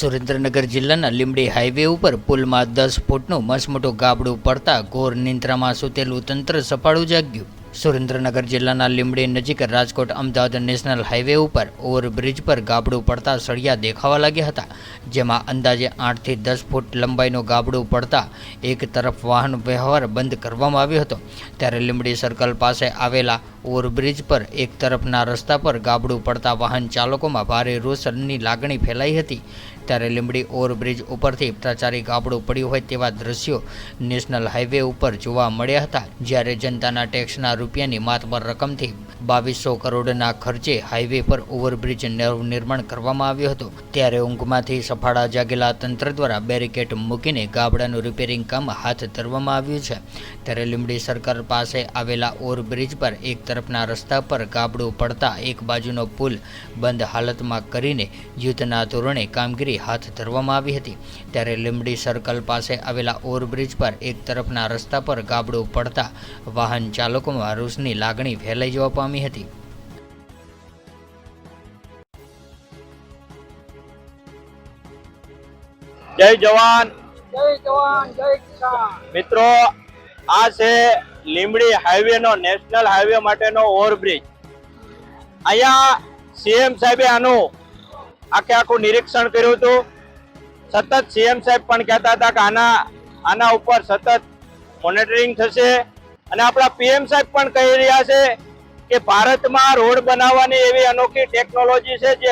સુરેન્દ્રનગર જિલ્લાના લીંબડી હાઈવે ઉપર પુલમાં 10 ફૂટનું મસમોટું ગાબડું પડતા ઘોર નિંદ્રામાં સૂતેલું તંત્ર સફાળું જાગ્યું। સુરેન્દ્રનગર જિલ્લાના લીંબડી નજીક રાજકોટ અમદાવાદ નેશનલ હાઈવે ઉપર ઓવરબ્રિજ પર ગાબડું પડતા સળિયા દેખાવા લાગ્યા હતા, જેમાં અંદાજે 8 થી 10 ફૂટ લંબાઈનું ગાબડું પડતા એક તરફ વાહન વ્યવહાર બંધ કરવામાં આવ્યો હતો। ત્યારે લીંબડી સર્કલ પાસે આવેલા ઓવરબ્રિજ પર એક તરફના રસ્તા પર ગાબડું પડતા વાહન ચાલકોમાં ભારે રોષની લાગણી ફેલાઈ હતી। ત્યારે લીંબડી ઓવરબ્રિજ ઉપરથી પ્રચારી ગાબડું પડ્યું હોય તેવા દ્રશ્યો નેશનલ હાઈવે ઉપર જોવા મળ્યા હતા, જ્યારે જનતાના ટેક્સના રૂપિયાની માતબર રકમથી 2200 કરોડના ખર્ચે હાઈવે પર ઓવરબ્રિજ નિર્માણ કરવામાં આવ્યું હતું। ત્યારે ઊંઘમાંથી સફાળા જાગેલા તંત્ર દ્વારા બેરિકેડ મૂકીને ગાબડાનું રિપેરિંગ કામ હાથ ધરવામાં આવ્યું છે। ત્યારે લીંબડી સર્કલ પાસે આવેલા ઓવરબ્રિજ પર એક તરફના રસ્તા પર ગાબડું પડતા એક બાજુનો પુલ બંધ હાલતમાં કરીને યુદ્ધના ધોરણે કામગીરી હાથ ધરવામાં આવી હતી। ત્યારે લીંબડી સર્કલ પાસે આવેલા ઓવરબ્રિજ પર એક તરફના રસ્તા પર ગાબડું પડતા વાહન ચાલકોમાં રોષની લાગણી ફેલાઈ જવા પામી હતી। જય જવાન જય કિસાન। મિત્રો, આ છે લીંબડી હાઈવે નો નેશનલ હાઈવે માટેનો ઓવરબ્રિજ। અહીંયા સીએમ સાહેબે આનું આખું નિરીક્ષણ કર્યું હતું। સતત સીએમ સાહેબ પણ કહેતા હતા કે આના ઉપર સતત મોનિટરિંગ થશે, અને આપણા પીએમ સાહેબ પણ કહી રહ્યા છે કે ભારતમાં રોડ બનાવવાની એવી અનોખી ટેકનોલોજી છે જે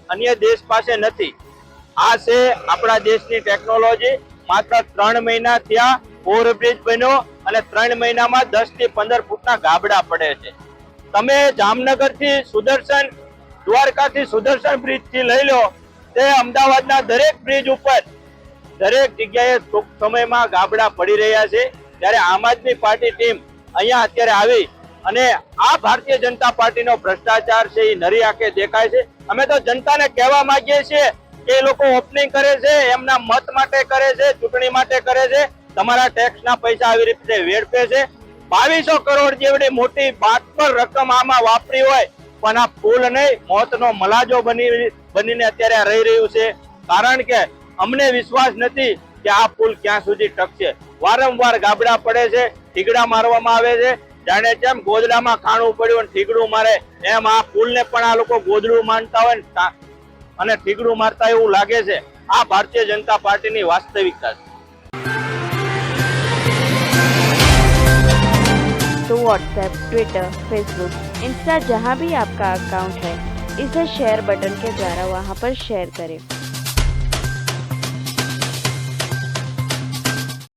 અન્ય દેશ પાસે નથી। આ છે આપણા દેશની ટેકનોલોજી। માત્ર 3 મહિના ત્યાં ઓવરબ્રિજ બન્યો અને 3 મહિનામાં 10 થી 15 ફૂટના ગાબડા પડે છે। તમે જામનગર થી સુદર્શન, દ્વારકાથી સુદર્શન બ્રિજ થી લઈ લો, તે અમદાવાદના દરેક બ્રિજ ઉપર દરેક જગ્યાએ ટૂંક સમયમાં ગાબડા પડી રહ્યા છે। ત્યારે આમ આદમી પાર્ટી ટીમ અહીંયા અત્યારે આવી અને આ ભારતીય જનતા પાર્ટીનો ભ્રષ્ટાચાર છે એ નરી આંખે દેખાય છે। અમે તો જનતાને કહેવા માંગીએ છીએ કે એ લોકો ઓપનિંગ કરે છે, એમના મત માટે કરે છે, ચૂંટણી માટે કરે છે, તમારા ટેક્સના પૈસા આવી રીતે વેડફે છે। 2200 કરોડ જેવડી મોટી બાતબર રકમ આમાં વાપરી હોય, પણ આ પુલ નહીં, મોતનો મલાજો બનીને અત્યારે રહી રહ્યું છે। કારણ કે અમને વિશ્વાસ નથી કે આ પુલ ક્યાં સુધી ટકશે। વારંવાર ગાબડા પડે છે, ઠીગડા મારવામાં આવે છે, જાણે જેમ ગોદડામાં ખાણું પડ્યું અને ઠીગડું મારે એમ આ પુલને પણ આ લોકો ગોદડું માનતા હોય અને ઠીગડું મારતા એવું લાગે છે। આ ભારતીય જનતા પાર્ટીની વાસ્તવિકતા છે। तो व्हाट्सएप, ट्विटर, फेसबुक, इंस्टा जहाँ भी आपका अकाउंट है, इसे शेयर बटन के द्वारा वहाँ पर शेयर करें।